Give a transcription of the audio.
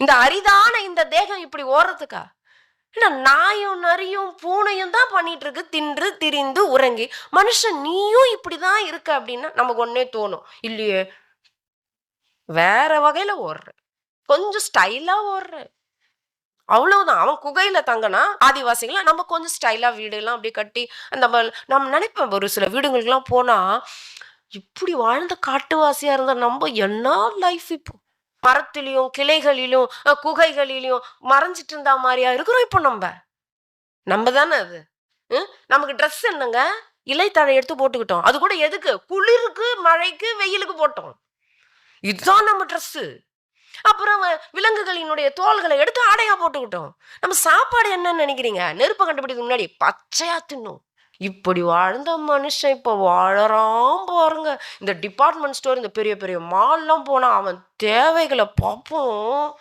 இந்த அரிதான இந்த தேகம் இப்படி ஓடுறதுக்கா? ஏன்னா நாயும் நரியும் பூனையும் தான் பண்ணிட்டு இருக்கு, தின்று திரிந்து உறங்கி. மனுஷன் நீயும் இப்படிதான் இருக்க அப்படின்னா நமக்கு ஒன்னே தோணும், இல்லையே வேற வகையில ஓடுற, கொஞ்சம் ஸ்டைலா ஓடுற, அவ்வளவுதான். அவன் குகையில தங்கினா ஆதிவாசிகள், நம்ம கொஞ்சம் ஸ்டைலா வீடு எல்லாம் அப்படியே கட்டி அந்த நம்ம நினைப்போம், ஒரு சில வீடுகளுக்கெல்லாம் போனா இப்படி வாழ்ந்த காட்டுவாசியா இருந்த நம்ம என்ன லைஃப் இப்போ மரத்திலையும் கிளைகளிலும் குகைகளிலும் மறைஞ்சிட்டு இருந்தா மாதிரியா இருக்கிறோம் இப்போ நம்ம. நம்ம தானே அது. நமக்கு ட்ரெஸ் என்னங்க, இலைத்தழை எடுத்து போட்டுக்கிட்டோம். அது கூட எதுக்கு? குளிருக்கு, மழைக்கு, வெயிலுக்கு போட்டோம். இதுதான் நம்ம ட்ரெஸ். அப்புறம் விலங்குகளினுடைய தோள்களை எடுத்து ஆடையா போட்டுக்கிட்டோம். நம்ம சாப்பாடு என்னன்னு நினைக்கிறீங்க? நெருப்ப கண்டுபிடிக்கிறதுக்கு முன்னாடி பச்சையா தின்னும். இப்படி வாழ்ந்த மனுஷன் இப்ப வாழறான் பாருங்க. இந்த டிபார்ட்மெண்ட் ஸ்டோர், இந்த பெரிய பெரிய மால்லாம் போனா அவன் தேவைகளை பார்ப்போம்.